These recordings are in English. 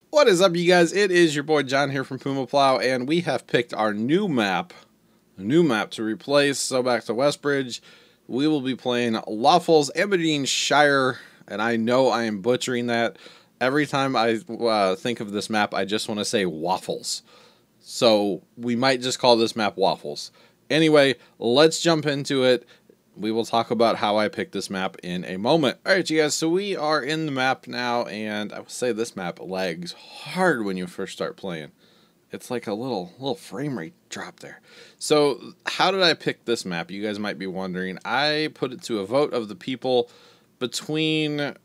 What is up, you guys? It is your boy John here from PumaPlow, and we have picked our new map to replace. So back to Westbridge, we will be playing Lawfolds, Aberdeenshire, and I know I am butchering that. Every time I think of this map, I just want to say waffles. So we might just call this map Waffles. Anyway, let's jump into it. We will talk about how I picked this map in a moment. Alright, you guys, so we are in the map now, and I would say this map lags hard when you first start playing. It's like a little frame rate drop there. So, how did I pick this map? You guys might be wondering. I put it to a vote of the people between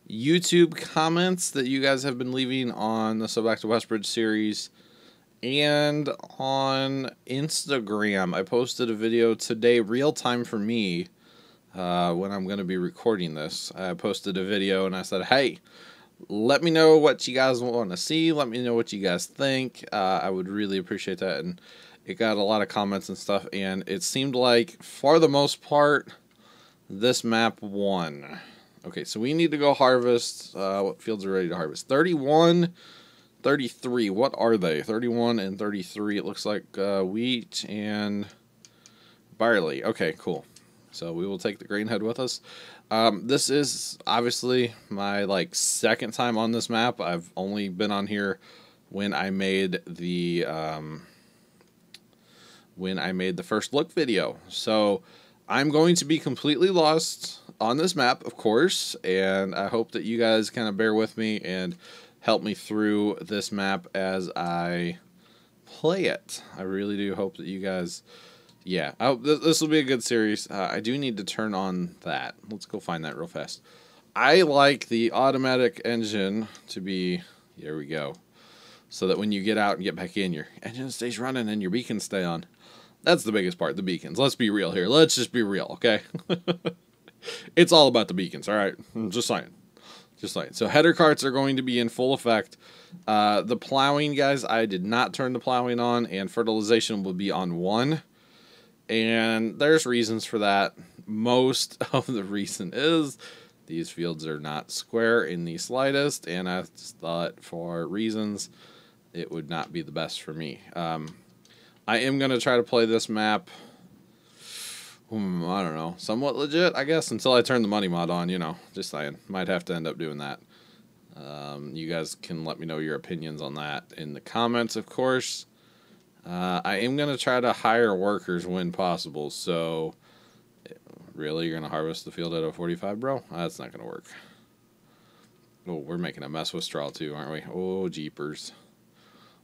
YouTube comments that you guys have been leaving on the So Back to Westbridge series, and on Instagram. I posted a video today, real time for me, when I'm going to be recording this. I posted a video and I said, hey, let me know what you guys want to see. Let me know what you guys think. I would really appreciate that. And it got a lot of comments and stuff. And it seemed like, for the most part, this map won. Okay, so we need to go harvest. What fields are ready to harvest? 31... 33, what are they? 31 and 33, it looks like wheat and barley. Okay, cool. So we will take the grain head with us. This is obviously my second time on this map. I've only been on here when I made the first look video. So I'm going to be completely lost on this map, of course, and I hope that you guys kind of bear with me and help me through this map as I play it. I really do hope that you guys, yeah, this will be a good series. I do need to turn on that. Let's go find that real fast. I like the automatic engine to be, here we go, so that when you get out and get back in, your engine stays running and your beacons stay on. That's the biggest part, the beacons. Let's be real here. Let's just be real, okay? It's all about the beacons, all right? I'm just saying. So header carts are going to be in full effect. The plowing, guys, I did not turn the plowing on, and fertilization will be on 1. And there's reasons for that. Most of the reason is these fields are not square in the slightest, and I just thought for reasons it would not be the best for me. I am going to try to play this map, I don't know, somewhat legit, I guess, until I turn the money mod on, you know, just saying. Might have to end up doing that. You guys can let me know your opinions on that in the comments, of course. I am going to try to hire workers when possible, so really, you're going to harvest the field at a 45, bro? That's not going to work. Oh, we're making a mess with straw, too, aren't we? Oh, jeepers.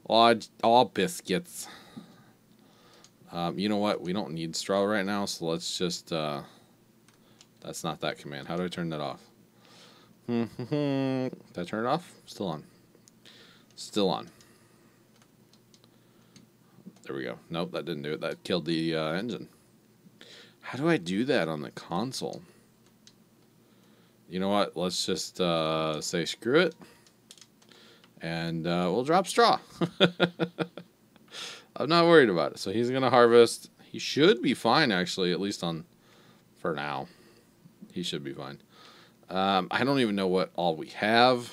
All biscuits. You know what? We don't need straw right now, so let's just, that's not that command. How do I turn that off? Did I turn it off? Still on. Still on. There we go. Nope, that didn't do it. That killed the engine. How do I do that on the console? You know what? Let's just say screw it. And we'll drop straw. I'm not worried about it. So he's going to harvest. He should be fine, actually, at least for now. He should be fine. I don't even know what all we have.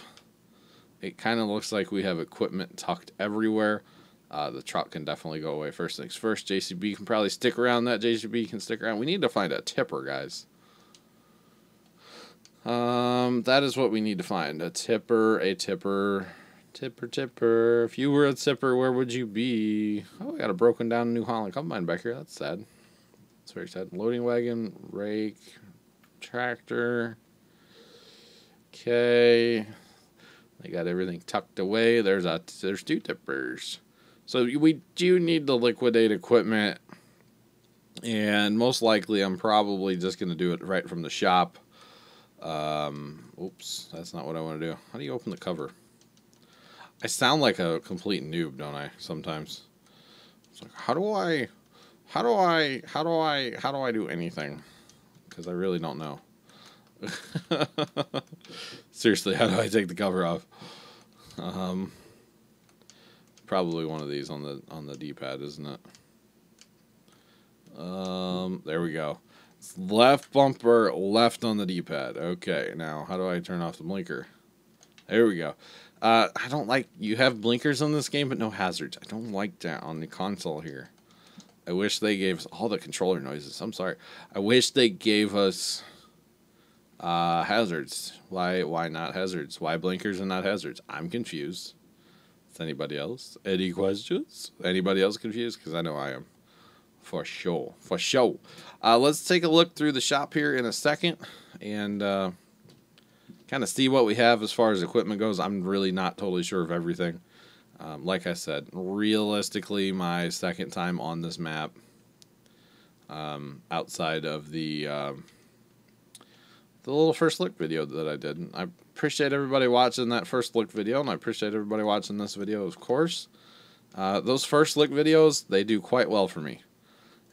It kind of looks like we have equipment tucked everywhere. The truck can definitely go away. First things first, JCB can probably stick around. That JCB can stick around. We need to find a tipper, guys. That is what we need to find. A tipper. Tipper. If you were a tipper, where would you be? Oh, we got a broken down New Holland combine back here. That's sad. That's very sad. Loading wagon, rake, tractor. Okay. They got everything tucked away. There's 2 tippers. So we do need to liquidate equipment. And most likely I'm probably just going to do it right from the shop. Oops, that's not what I want to do. How do you open the cover? I sound like a complete noob, don't I? Sometimes. It's like, how do I do anything? Because I really don't know. Seriously, how do I take the cover off? Probably one of these on the D-pad, isn't it? There we go. Left bumper, left on the D-pad. Okay, now how do I turn off the blinker? There we go. I don't like, you have blinkers on this game, but no hazards. I don't like that on the console here. I wish they gave us all the controller noises. I'm sorry. I wish they gave us hazards. Why not hazards? Why blinkers and not hazards? I'm confused. Is anybody else? Any questions? Anybody else confused? Because I know I am. For sure. For sure. Let's take a look through the shop here in a second and kind of see what we have as far as equipment goes. I'm really not totally sure of everything. Like I said, realistically, my second time on this map, outside of the little first look video that I did. I appreciate everybody watching that first look video, and I appreciate everybody watching this video, of course. Those first look videos, they do quite well for me.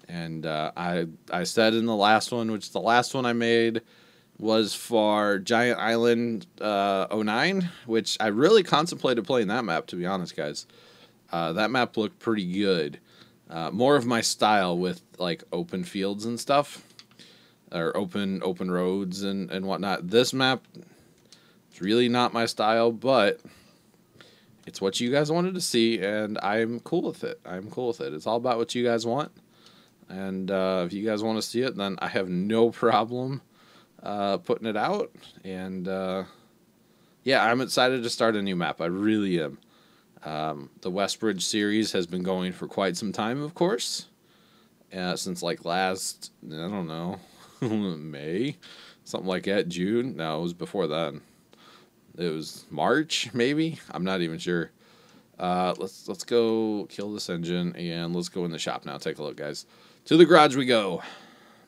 And I said in the last one, which the last one I made was for Giant Island 09, which I really contemplated playing that map, to be honest, guys. That map looked pretty good. More of my style with like open fields and stuff, or open roads and whatnot. This map is really not my style, but it's what you guys wanted to see, and I'm cool with it. I'm cool with it. It's all about what you guys want, and if you guys want to see it, then I have no problem putting it out. And yeah, I'm excited to start a new map. I really am. The Westbridge series has been going for quite some time, of course, since like last, I don't know, May, something like that, June. No, it was before then. It was March, maybe. I'm not even sure. Let's go kill this engine and let's go in the shop now. Take a look, guys. To the garage we go.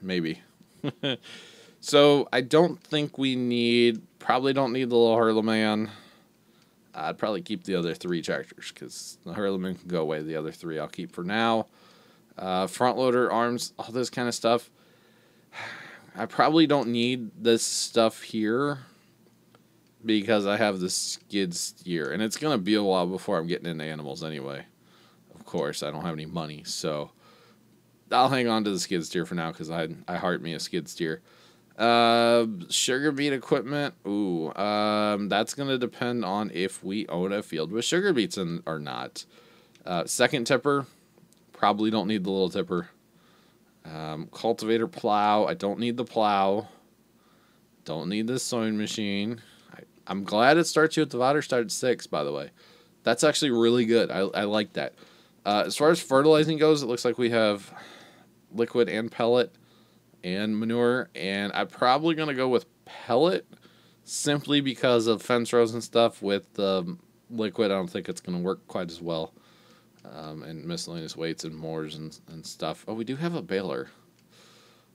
Maybe. So I don't think we probably don't need the little Hurleman. I'd probably keep the other 3 tractors because the Hurleman can go away. The other 3 I'll keep for now. Front loader, arms, all this kind of stuff. I probably don't need this stuff here because I have the skid steer, and it's going to be a while before I'm getting into animals anyway. Of course, I don't have any money, so I'll hang on to the skid steer for now because I heart me a skid steer. Sugar beet equipment. Ooh, that's going to depend on if we own a field with sugar beets in or not. Second tipper, probably don't need the little tipper. Cultivator plow. I don't need the plow. Don't need this sewing machine. I'm glad it starts you at the water start at 6, by the way. That's actually really good. I like that. As far as fertilizing goes, it looks like we have liquid and pellet and manure, and I'm probably going to go with pellet simply because of fence rows and stuff. With the liquid, I don't think it's going to work quite as well. And miscellaneous weights and mores and stuff. Oh, we do have a baler.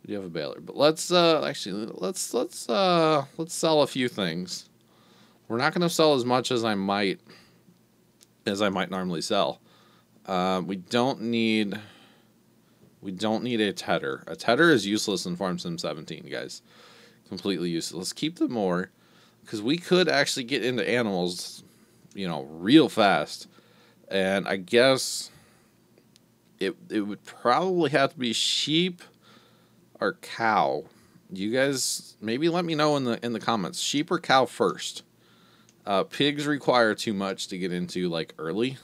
We do have a baler, but let's actually let's sell a few things. We're not going to sell as much as I might normally sell. We don't need a tedder. A tedder is useless in Farm Sim 17, guys. Completely useless. Let's keep the mower because we could actually get into animals, real fast. And I guess it would probably have to be sheep or cow. You guys maybe let me know in the comments. Sheep or cow first. Pigs require too much to get into like early.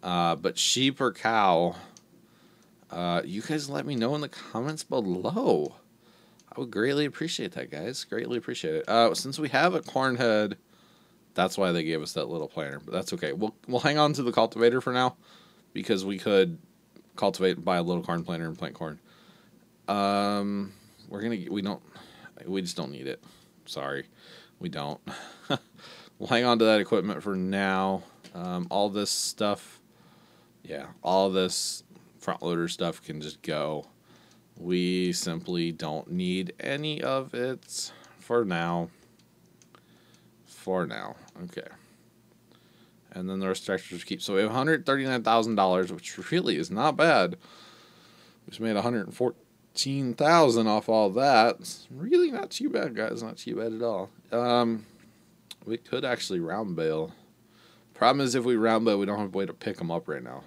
But sheep or cow, you guys let me know in the comments below. I would greatly appreciate that, guys. Greatly appreciate it. Since we have a corn head, that's why they gave us that little planter, but that's okay. We'll hang on to the cultivator for now because we could cultivate and buy a little corn planter and plant corn. We just don't need it. Sorry, we don't. We'll hang on to that equipment for now. All this stuff, all this front loader stuff can just go. We simply don't need any of it for now. Okay. And then the rest tractors keep. So we have $139,000, which really is not bad. We just made $114,000 off all that. It's really not too bad, guys. Not too bad at all. We could actually round bale. Problem is, if we round bale, we don't have a way to pick them up right now.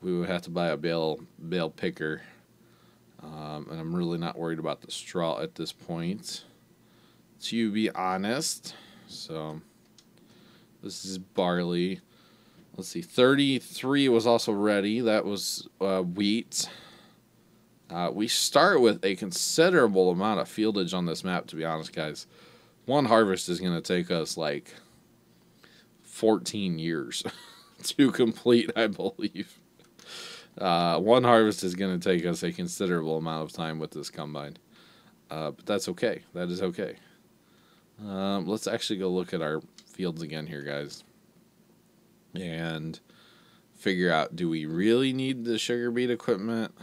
We would have to buy a bale picker. And I'm really not worried about the straw at this point, to be honest. So this is barley. Let's see, 33 was also ready. That was wheat. We start with a considerable amount of fieldage on this map, to be honest, guys. One harvest is going to take us like 14 years to complete, I believe. One harvest is going to take us a considerable amount of time with this combine. But that's okay. That is okay. Let's actually go look at our fields again here, guys. And figure out, do we really need the sugar beet equipment?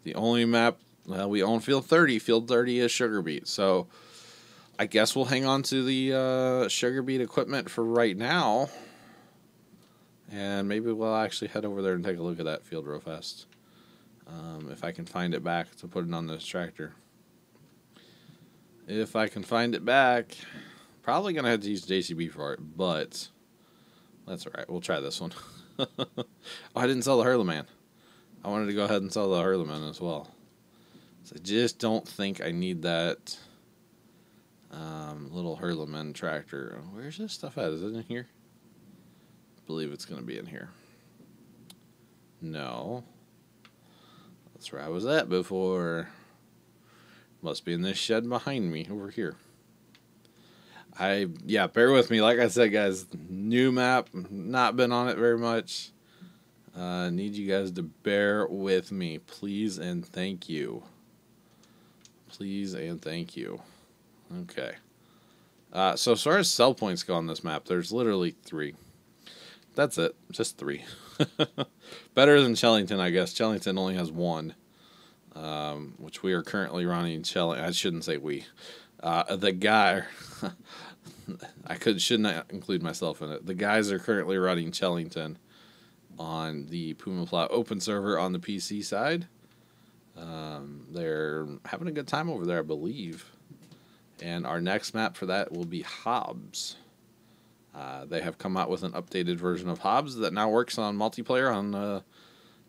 The only map, well, we own field 30. Field 30 is sugar beet. So I guess we'll hang on to the sugar beet equipment for right now. And maybe we'll actually head over there and take a look at that field real fast. If I can find it back to put it on this tractor. If I can find it back, probably going to have to use JCB for it, but that's alright. We'll try this one. Oh, I didn't sell the Hurleman. I wanted to go ahead and sell the Hurleman as well. So I just don't think I need that little Hurleman tractor. Where's this stuff at? Is it in here? I believe it's going to be in here. No. That's where I was at before. Must be in this shed behind me over here. Yeah, bear with me. Like I said, guys, new map, not been on it very much. Need you guys to bear with me, please and thank you. Please and thank you. Okay. So as far as sell points go on this map, there's literally 3. That's it, just 3. Better than Chellington, I guess. Chellington only has 1, which we are currently running. I shouldn't say we. The guy, should not include myself in it. The guys are currently running Chellington on the PumaPlow open server on the PC side. They're having a good time over there, I believe. And our next map for that will be Hobbs. They have come out with an updated version of Hobbs that now works on multiplayer on the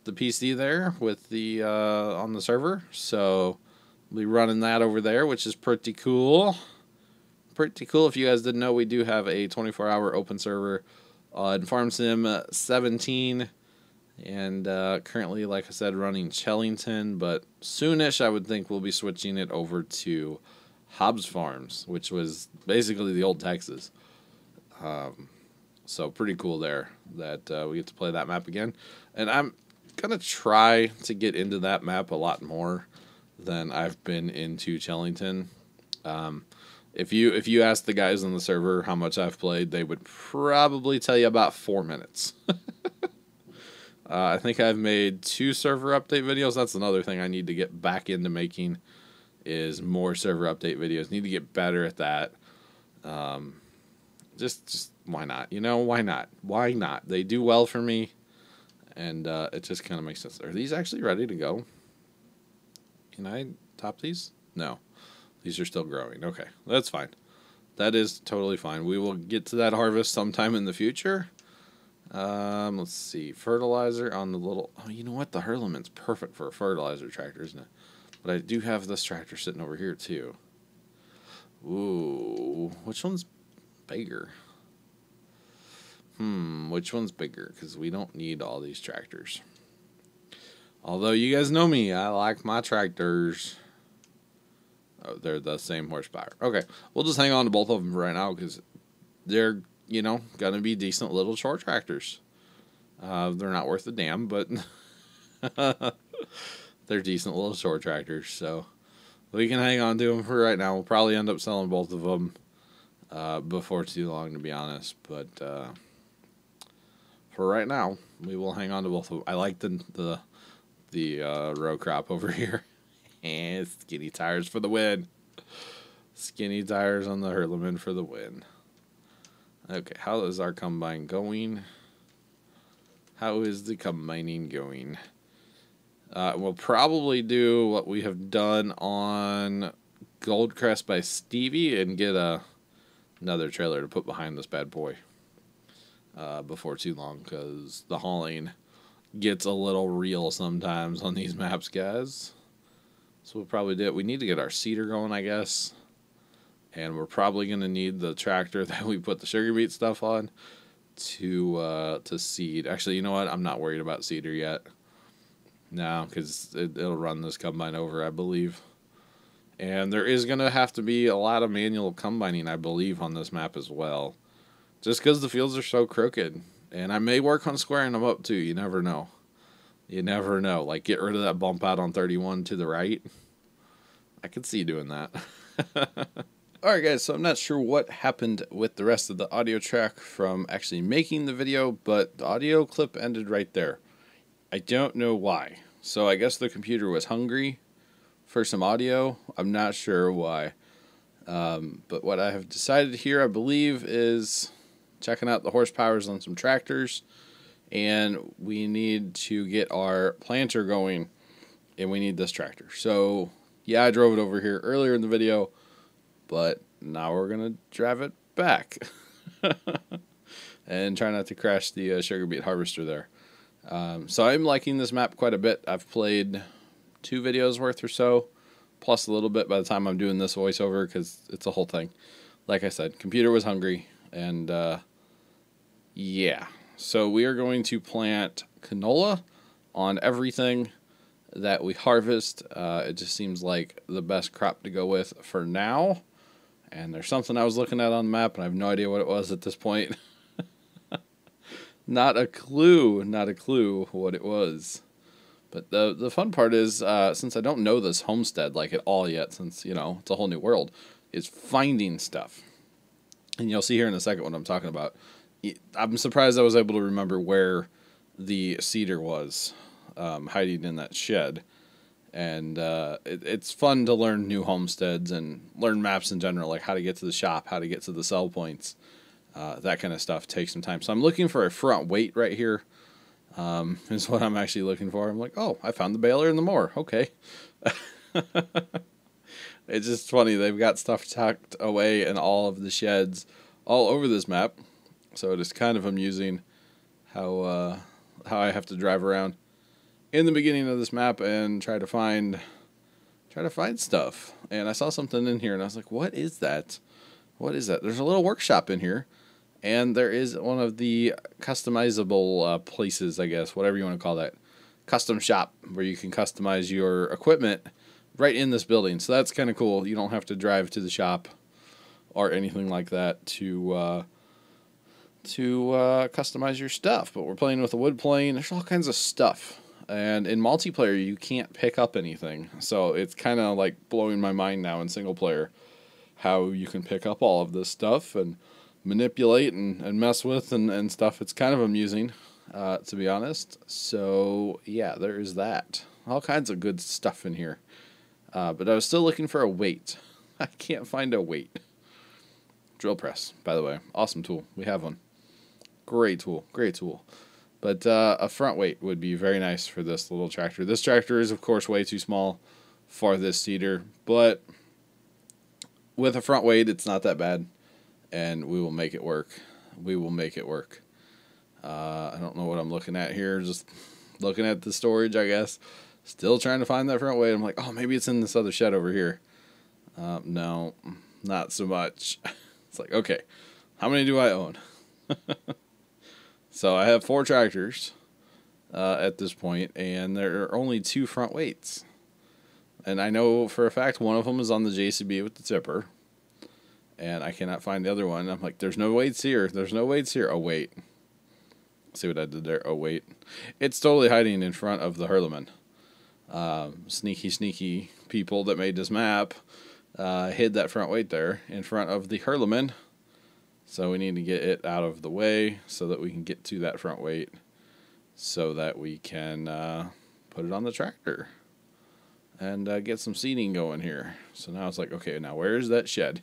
PC there with the on the server. So we'll be running that over there, which is pretty cool. Pretty cool. If you guys didn't know, we do have a 24-hour open server in Farm Sim 17. And currently, like I said, running Chellington. But soonish, I would think we'll be switching it over to Hobbs Farms, which was basically the old Texas. So pretty cool there that we get to play that map again. And I'm going to try to get into that map a lot more than I've been into Chellington. If you ask the guys on the server how much I've played, they would probably tell you about 4 minutes. I think I've made 2 server update videos. That's another thing I need to get back into making, is more server update videos. Need to get better at that. Just why not? You know, why not? Why not? They do well for me, and it just kind of makes sense. Are these actually ready to go? Can I top these? No. These are still growing. Okay, that's fine. That is totally fine. We will get to that harvest sometime in the future. Let's see. Fertilizer on the little... Oh, you know what? The Hurleman's perfect for a fertilizer tractor, isn't it? But I do have this tractor sitting over here, too. Ooh. Which one's bigger? Which one's bigger? Because we don't need all these tractors. Although, you guys know me. I like my tractors. Oh, they're the same horsepower. Okay. We'll just hang on to both of them right now because they're... you know, gonna be decent little short tractors. They're not worth a damn, but they're decent little short tractors, so we can hang on to them for right now. We'll probably end up selling both of them before too long, to be honest, but for right now, we will hang on to both of them. I like the row crop over here. And skinny tires for the win. Skinny tires on the Hurleman for the win. Okay, how is our combine going? How is the combining going? We'll probably do what we have done on Goldcrest by Stevie and get another trailer to put behind this bad boy before too long, because the hauling gets a little real sometimes on these maps, guys. So we'll probably do it. We need to get our seeder going, I guess. And we're probably going to need the tractor that we put the sugar beet stuff on to seed. Actually, you know what? I'm not worried about seeder yet. No, because it'll run this combine over, I believe. And there is going to have to be a lot of manual combining, I believe, on this map as well. Just because the fields are so crooked. And I may work on squaring them up, too. You never know. You never know. Like, get rid of that bump out on 31 to the right. I could see doing that. Alright, guys, so I'm not sure what happened with the rest of the audio track from actually making the video, but the audio clip ended right there. I don't know why. So I guess the computer was hungry for some audio. I'm not sure why. But what I have decided here, I believe, is checking out the horsepowers on some tractors. And we need to get our planter going. And we need this tractor. So, yeah, I drove it over here earlier in the video. But now we're going to drive it back. And try not to crash the sugar beet harvester there. So I'm liking this map quite a bit. I've played 2 videos worth or so, plus a little bit by the time I'm doing this voiceover, because it's a whole thing. Like I said, computer was hungry, and yeah. So we are going to plant canola on everything that we harvest. It just seems like the best crop to go with for now. And there's something I was looking at on the map, and I have no idea what it was at this point. Not a clue what it was. But the fun part is, since I don't know this homestead like at all yet, since, you know, it's a whole new world, is finding stuff. And you'll see here in a second what I'm talking about. I'm surprised I was able to remember where the cedar was, hiding in that shed. And it's fun to learn new homesteads and learn maps in general, like how to get to the shop, how to get to the sell points. That kind of stuff takes some time. So I'm looking for a front weight right here. Is what I'm actually looking for. I'm like, oh, I found the baler and the mower. Okay. It's just funny. They've got stuff tucked away in all of the sheds all over this map. So it is kind of amusing how I have to drive around in the beginning of this map and try to find stuff. And I saw something in here and I was like, what is that? What is that? There's a little workshop in here. And there is one of the customizable places, I guess, whatever you want to call that. Custom shop, where you can customize your equipment right in this building. So that's kind of cool. You don't have to drive to the shop or anything like that to customize your stuff. But we're playing with a wood plane. There's all kinds of stuff. And in multiplayer, you can't pick up anything. So it's kind of like blowing my mind now in single player how you can pick up all of this stuff and manipulate and mess with and stuff. It's kind of amusing, to be honest. So, yeah, there is that. All kinds of good stuff in here. But I was still looking for a weight. I can't find a weight. Drill press, by the way. Awesome tool. We have one. Great tool. Great tool. But a front weight would be very nice for this little tractor. This tractor is, of course, way too small for this seeder. But with a front weight, it's not that bad. And we will make it work. We will make it work. I don't know what I'm looking at here. Just looking at the storage, I guess. Still trying to find that front weight. I'm like, oh, maybe it's in this other shed over here. No, not so much. It's like, okay, how many do I own? So I have 4 tractors at this point, and there are only 2 front weights. And I know for a fact one of them is on the JCB with the tipper. And I cannot find the other one. I'm like, there's no weights here. There's no weights here. Oh, wait. See what I did there? Oh, wait. It's totally hiding in front of the Hurleman. Sneaky people that made this map hid that front weight there in front of the Hurleman. So we need to get it out of the way so that we can get to that front weight so that we can put it on the tractor and get some seeding going here. So now it's like, okay, now where is that shed?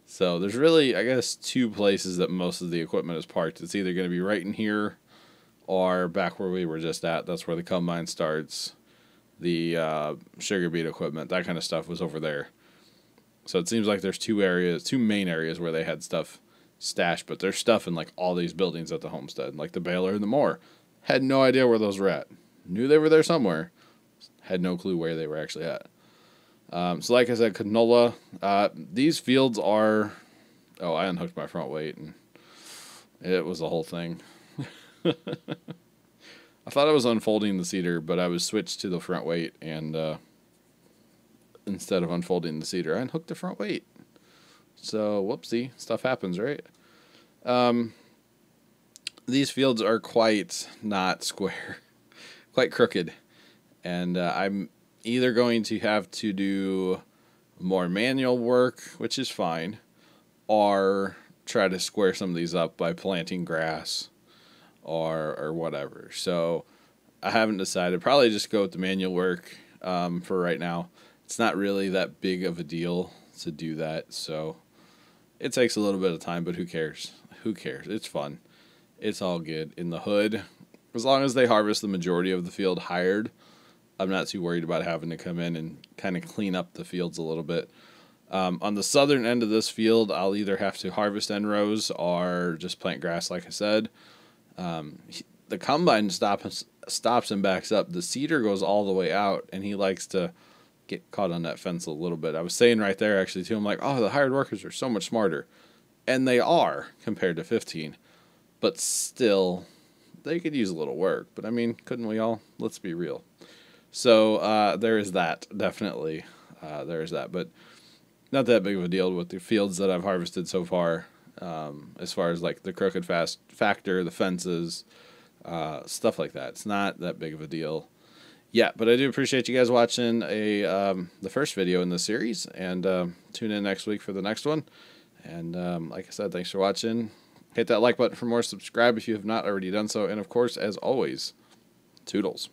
So there's really, I guess, 2 places that most of the equipment is parked. It's either going to be right in here or back where we were just at. That's where the combine starts. The sugar beet equipment, that kind of stuff was over there. So it seems like there's 2 main areas where they had stuff stashed, but there's stuff in like all these buildings at the homestead, like the baler and the mower. Had no idea where those were at. Knew they were there somewhere. Had no clue where they were actually at. So like I said, canola. These fields are... Oh, I unhooked my front weight, and it was a whole thing. I thought I was unfolding the seeder, but I was switched to the front weight, and instead of unfolding the seeder, I unhooked the front weight. So, whoopsie, stuff happens, right? These fields are quite not square, quite crooked, and I'm either going to have to do more manual work, which is fine, or try to square some of these up by planting grass or whatever. So I haven't decided. Probably just go with the manual work for right now. It's not really that big of a deal to do that, so it takes a little bit of time, but who cares? Who cares? It's fun. It's all good. In the hood, as long as they harvest the majority of the field hired, I'm not too worried about having to come in and kind of clean up the fields a little bit. On the southern end of this field, I'll either have to harvest end rows or just plant grass, like I said. The combine stops and backs up. The seeder goes all the way out, and he likes to get caught on that fence a little bit. I was saying right there, actually, to him, like, oh, the hired workers are so much smarter. And they are, compared to 15. But still, they could use a little work. But, I mean, couldn't we all? Let's be real. So, there is that, definitely. There is that. But not that big of a deal with the fields that I've harvested so far. As far as, like, the crooked factor, the fences, stuff like that. It's not that big of a deal. Yeah, but I do appreciate you guys watching the first video in this series, and tune in next week for the next one. And like I said, thanks for watching. Hit that like button for more, subscribe if you have not already done so, and of course, as always, toodles.